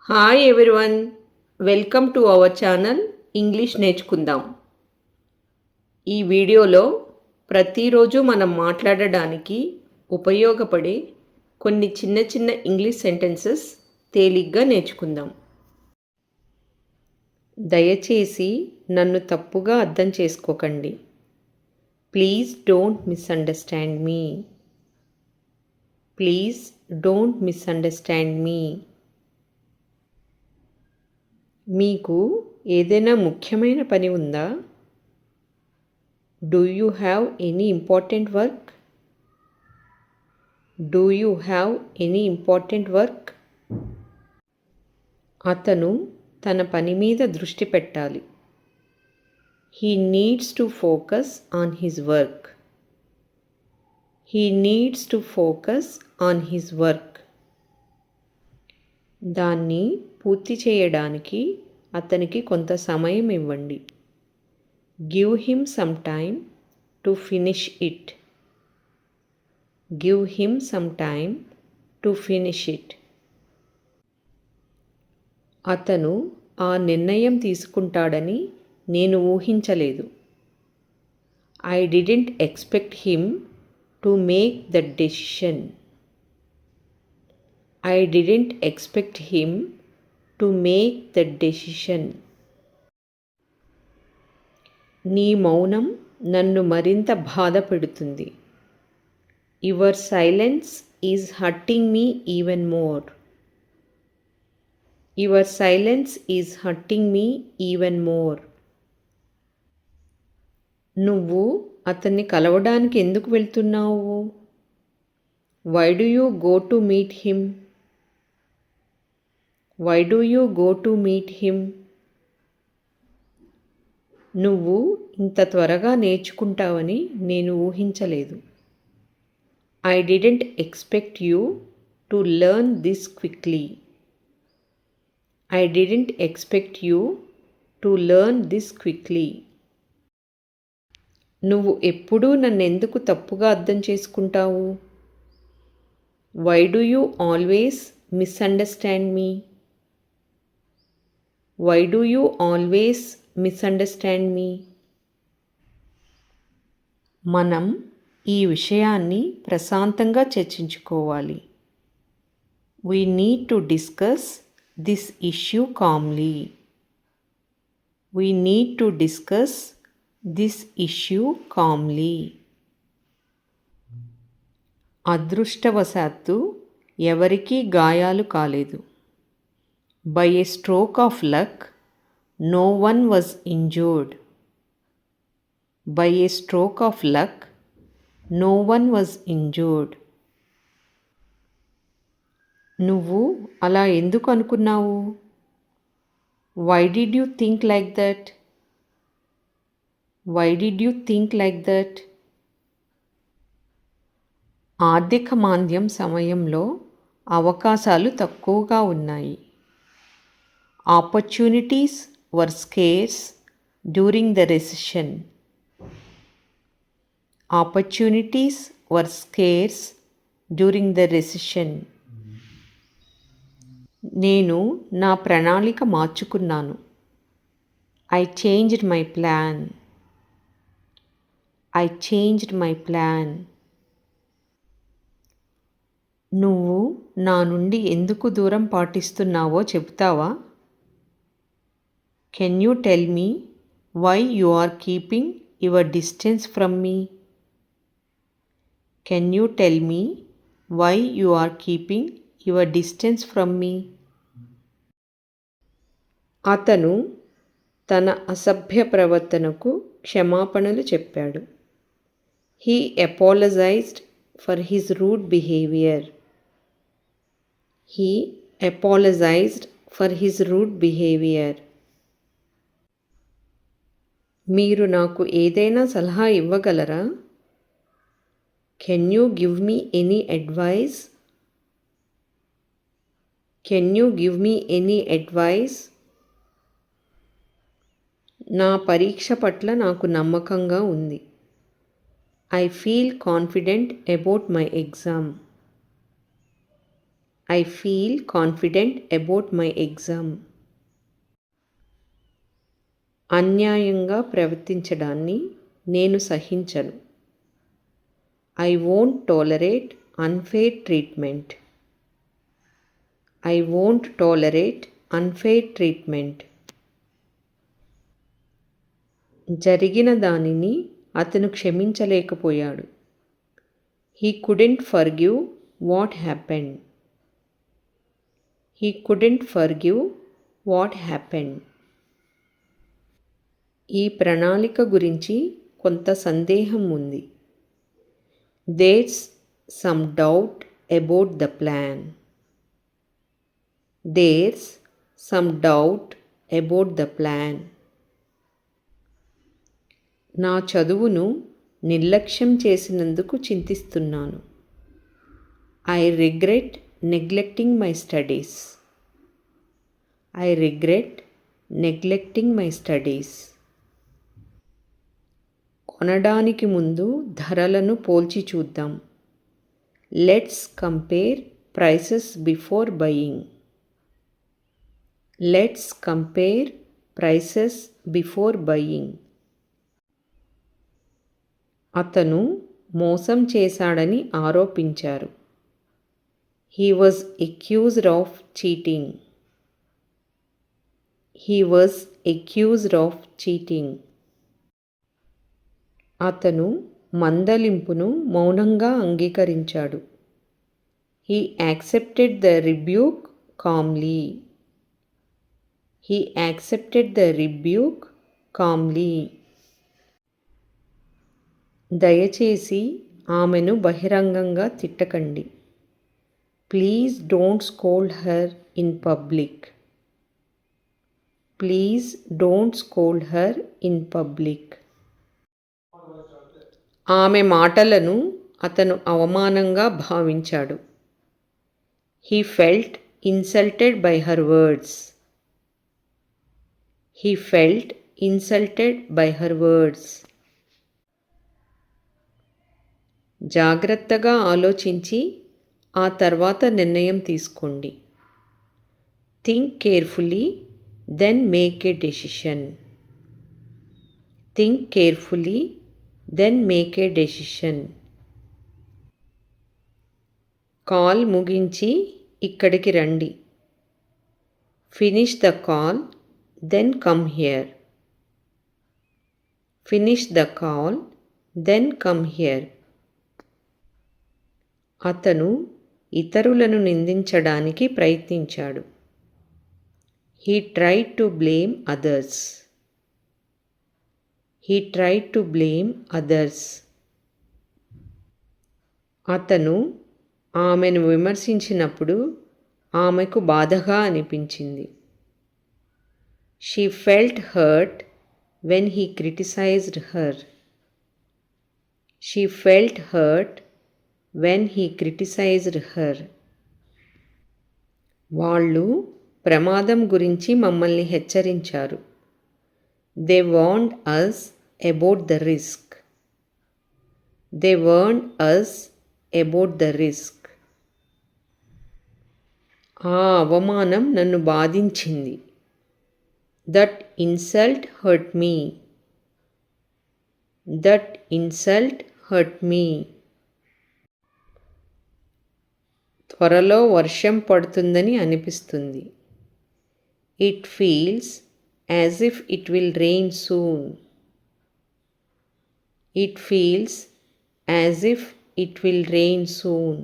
Hi everyone, welcome to our channel English నేర్చుకుందాం. ఈ వీడియోలో ప్రతిరోజు మనం మాట్లాడడానికి ఉపయోగపడే కొన్ని చిన్న చిన్న ఇంగ్లీష్ సెంటెన్సెస్ తేలిగ్గా నేర్చుకుందాం. దయచేసి నన్ను తప్పుగా అర్థం చేసుకోకండి. Please don't misunderstand me. Please don't misunderstand మీ. మీకు ఏదైనా ముఖ్యమైన పని ఉందా? Do you have any important work? Do you have any important work? అతను తన పని మీద దృష్టి పెట్టాలి. He needs to focus on his work. He needs to focus on his work. దాన్ని పూర్తి చేయడానికి అతనికి కొంత సమయం ఇవ్వండి. Give him some time to finish it. Give him some time to finish it. అతను ఆ నిర్ణయం తీసుకుంటాడని నేను ఊహించలేదు. I didn't expect him to make that decision. I didn't expect him to make that decision. నీ మౌనం నన్ను మరింత బాధ పెడుతుంది. Your silence is hurting me even more. Your silence is hurting me even more. నువ్వు అతన్ని కలవడానికి ఎందుకు వెళ్తున్నావు? Why do you go to meet him? Why do you go to meet him? నువ్వు ఇంత త్వరగా నేర్చుకుంటావని నేను ఊహించలేదు. I didn't expect you to learn this quickly. I didn't expect you to learn this quickly. నువ్వు ఎప్పుడూ నన్నెందుకు తప్పుగా అర్థం చేసుకుంటావు? Why do you always misunderstand me? Why do you always misunderstand me? మనం ఈ విషయాన్ని ప్రశాంతంగా చర్చించుకోవాలి. We need to discuss this issue calmly. We need to discuss this issue calmly. అదృష్టవశాత్తు ఎవరికీ గాయాలు కాలేదు. By a stroke of luck, no one was injured. By a stroke of luck, no one was injured. నువ్వు అలా ఎందుకు అనుకున్నావు? Why did you think like that? Why did you think like that? ఆర్థిక మాంద్యం సమయంలో అవకాశాలు తక్కువగా ఉన్నాయి. Opportunities were scarce during the recession. Opportunities were scarce during the recession. నేను నా ప్రణాళిక మార్చుకున్నాను. I changed my plan. I changed my plan. నువ్వు నా నుండి ఎందుకు దూరం పాటిస్తున్నావో చెప్తావా? Can you tell me why you are keeping your distance from me? Can you tell me why you are keeping your distance from me? అతను తన అసభ్య ప్రవర్తనకు క్షమాపణలు చెప్పాడు. He apologized for his rude behavior. He apologized for his rude behavior. మీరు నాకు ఏదైనా సలహా ఇవ్వగలరా? Can you give me any advice? Can you give me any advice? నా పరీక్ష పట్ల నాకు నమ్మకంగా ఉంది. I feel confident about my exam. I feel confident about my exam. అన్యాయంగా ప్రవర్తించడాన్ని నేను సహించను. I won't tolerate unfair treatment. I won't tolerate unfair treatment. జరిగిన దానిని అతను క్షమించలేకపోయాడు. He couldn't forgive what happened. He couldn't forgive what happened. ఈ ప్రణాళిక గురించి కొంత సందేహం ఉంది. There's some doubt about the plan. There's some doubt about the plan. నా చదువును నిర్లక్ష్యం చేసినందుకు చింతిస్తున్నాను. I regret neglecting my studies. I regret neglecting my studies. కొనడానికి ముందు ధరలను పోల్చి చూద్దాం. Let's compare prices before buying. Let's compare prices before buying. అతను మోసం చేశాడని ఆరోపించారు. He was accused of cheating. He was accused of cheating. అతను మందలింపును మౌనంగా అంగీకరించాడు. He accepted the rebuke calmly. He accepted the rebuke calmly. దయచేసి ఆమెను బహిరంగంగా తిట్టకండి. Please don't scold her in public. Please don't scold her in public. ఆమె మాటలను అతను అవమానంగా భావించాడు. He felt insulted by her words. He felt insulted by her words. జాగ్రత్తగా ఆలోచించి ఆ తర్వాత నిర్ణయం తీసుకోండి. Think carefully, then make a decision. Think carefully, then make a decision. Call ముగించి ఇక్కడికి రండి. Finish the call, then come here. Finish the call, then come here. అతను ఇతరులను నిందించడానికి ప్రయత్నించాడు. He tried to blame others. He tried to blame others. అతను ఆమెను విమర్శించినప్పుడు ఆమెకు బాధగా అనిపించింది. She felt hurt when he criticized her. She felt hurt when he criticized her. వాళ్ళు ప్రమాదం గురించి మమ్మల్ని హెచ్చరించారు. They warned us about the risk. They warned us about the risk. ఆ అవమానం నన్ను బాధించింది. That insult hurt me. That insult hurt me. త్వరలో వర్షం పడుతుందని అనిపిస్తుంది. It feels as if it will rain soon. It feels as if it will rain soon.